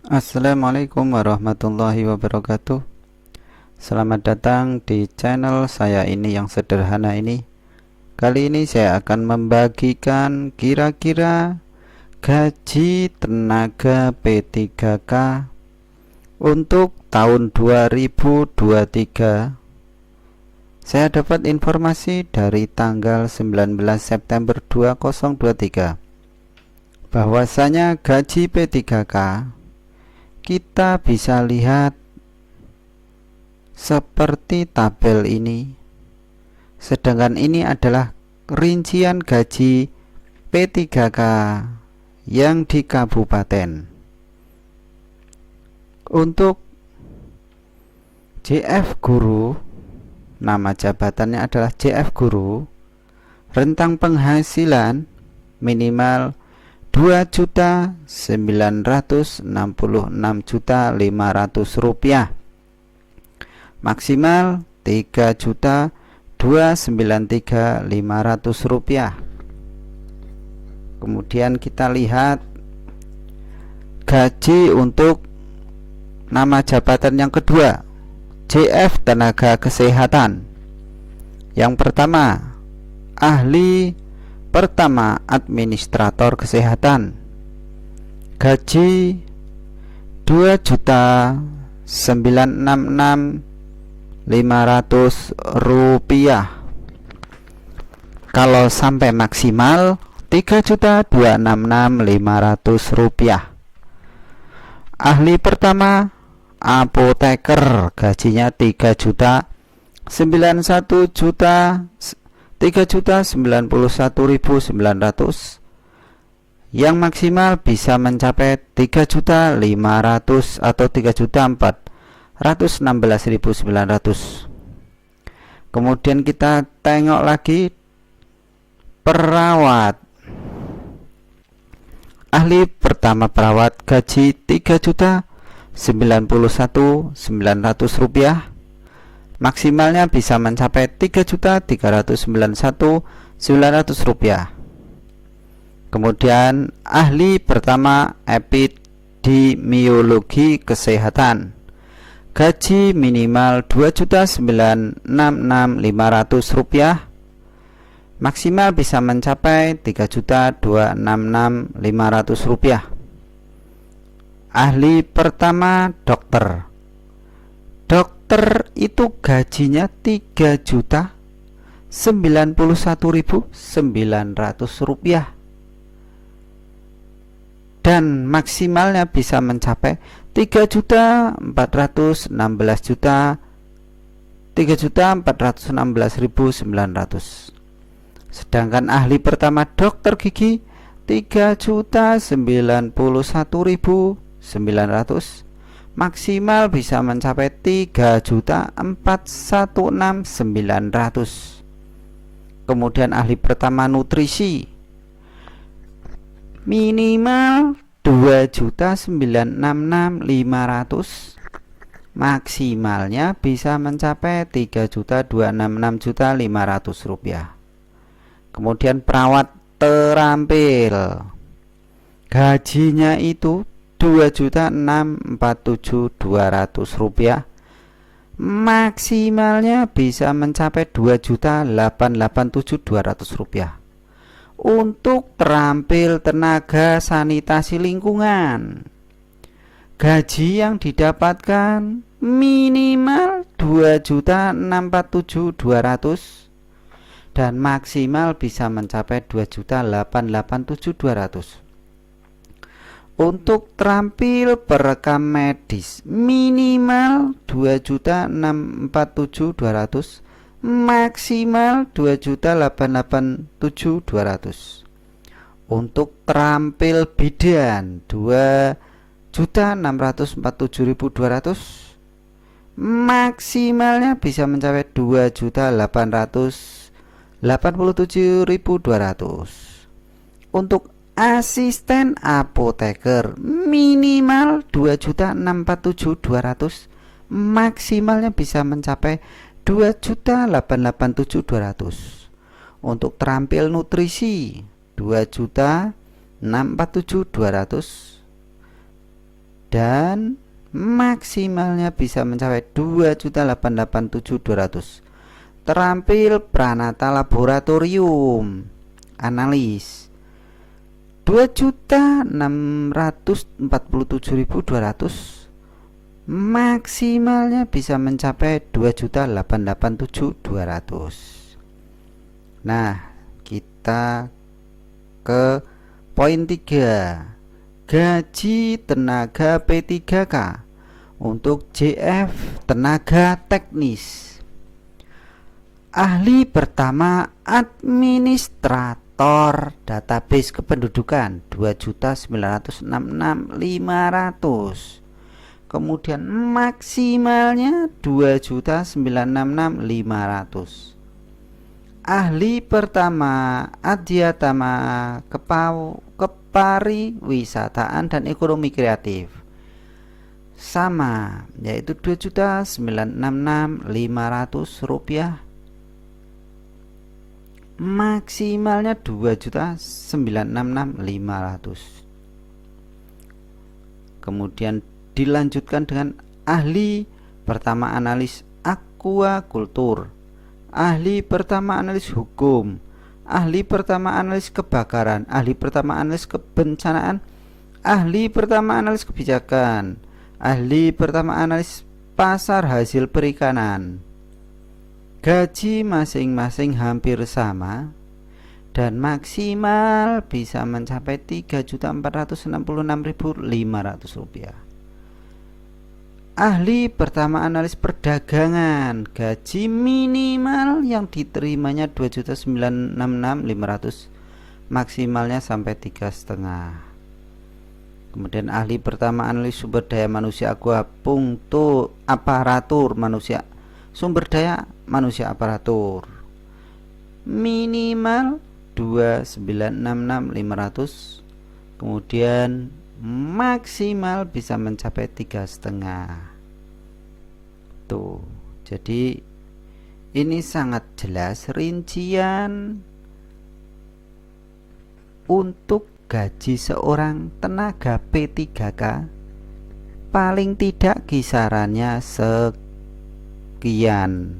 Assalamualaikum warahmatullahi wabarakatuh. Selamat datang di channel saya ini yang sederhana ini. Kali ini saya akan membagikan kira-kira gaji tenaga P3K untuk tahun 2023. Saya dapat informasi dari tanggal 19 September 2023 bahwasanya gaji P3K kita bisa lihat seperti tabel ini. Sedangkan ini adalah rincian gaji P3K yang di kabupaten. Untuk JF Guru, nama jabatannya adalah JF Guru, rentang penghasilan minimal 2.966.500 rupiah, maksimal 3.293.500 rupiah. Kemudian kita lihat gaji untuk nama jabatan yang kedua, JF Tenaga Kesehatan. Yang pertama, ahli pertama administrator kesehatan, gaji 2.966.500 rupiah. Kalau sampai maksimal 3.266.500 rupiah. Ahli pertama apoteker, gajinya 3.91.900, yang maksimal bisa mencapai 3.500.000 atau 3.416.900. Kemudian kita tengok lagi perawat. Ahli pertama perawat, gaji 3.091.900 rupiah, maksimalnya bisa mencapai 3.391.900 rupiah. Kemudian ahli pertama epidemiologi kesehatan, gaji minimal 2.966.500 rupiah, maksimal bisa mencapai 3.266.500 rupiah. Ahli pertama dokter, dokter itu gajinya 3.091.900 rupiah, dan maksimalnya bisa mencapai 3.416.900. Sedangkan ahli pertama dokter gigi 3.091.900, maksimal bisa mencapai 3.416.900. Kemudian ahli pertama nutrisi minimal 2.966.500, maksimalnya bisa mencapai 3.266.500 rupiah. Kemudian perawat terampil, gajinya itu 2.647.200 rupiah, maksimalnya bisa mencapai 2.887.200 rupiah. Untuk terampil tenaga sanitasi lingkungan, gaji yang didapatkan minimal 2.647.200 dan maksimal bisa mencapai 2.887.200. Untuk terampil perekam medis minimal 2.647.200, maksimal 2.887.200. Untuk terampil bidan 2.647.200, maksimalnya bisa mencapai 2.887.200. Untuk asisten apoteker minimal 2.647.200, maksimalnya bisa mencapai 2.887.200. Untuk terampil nutrisi 2.647.200 dan maksimalnya bisa mencapai 2.887.200. Terampil Pranata Laboratorium analis 2.647.200, maksimalnya bisa mencapai 2.887.200. Nah, kita ke poin 3, gaji tenaga P3K untuk JF tenaga teknis. Ahli pertama administrator database kependudukan 2.966.500. Kemudian maksimalnya 2.966.500. Ahli pertama adyatama kepariwisataan dan ekonomi kreatif sama, yaitu 2.966.500 rupiah, maksimalnya 2.966.500. Kemudian dilanjutkan dengan ahli pertama analis aquakultur, ahli pertama analis hukum, ahli pertama analis kebakaran, ahli pertama analis kebencanaan, ahli pertama analis kebijakan, ahli pertama analis pasar hasil perikanan. Gaji masing-masing hampir sama dan maksimal bisa mencapai 3.466.500 rupiah. Ahli pertama analis perdagangan, gaji minimal yang diterimanya 2.966.500, maksimalnya sampai 3,5. Kemudian ahli pertama analis sumber daya manusia aquapunktur aparatur manusia, sumber daya manusia aparatur, minimal 2.966.500, kemudian maksimal bisa mencapai 3,5. Tuh, jadi ini sangat jelas rincian untuk gaji seorang tenaga P3K, paling tidak kisarannya sekian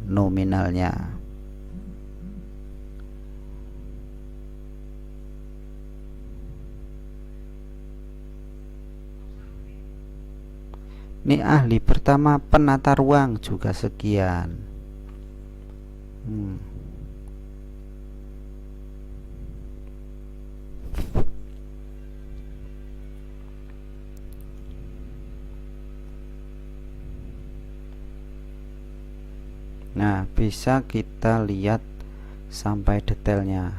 nominalnya. Ini ahli pertama penata ruang juga sekian. Nah, bisa kita lihat sampai detailnya.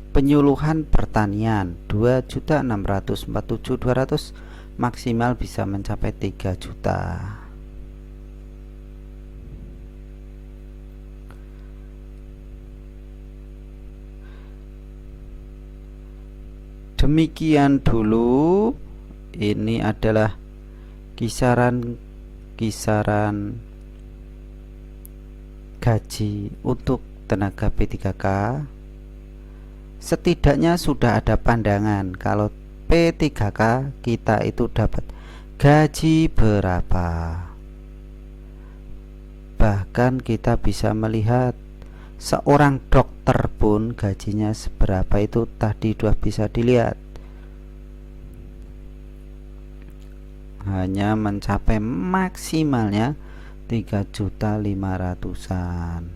Penyuluhan pertanian 2.647.200, maksimal bisa mencapai 3 juta. Demikian dulu, ini adalah kisaran gaji untuk tenaga P3K. Setidaknya sudah ada pandangan kalau P3K kita itu dapat gaji berapa. Bahkan kita bisa melihat seorang dokter pun gajinya seberapa itu tadi sudah bisa dilihat, hanya mencapai maksimalnya 3.500.000-an.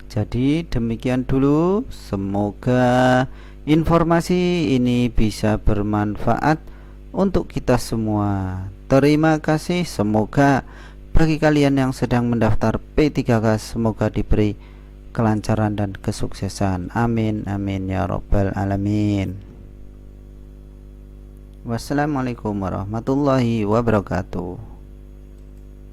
Jadi demikian dulu, semoga informasi ini bisa bermanfaat untuk kita semua. Terima kasih. Semoga bagi kalian yang sedang mendaftar P3K, semoga diberi kelancaran dan kesuksesan. Amin amin ya rabbal alamin. Wassalamualaikum warahmatullahi wabarakatuh.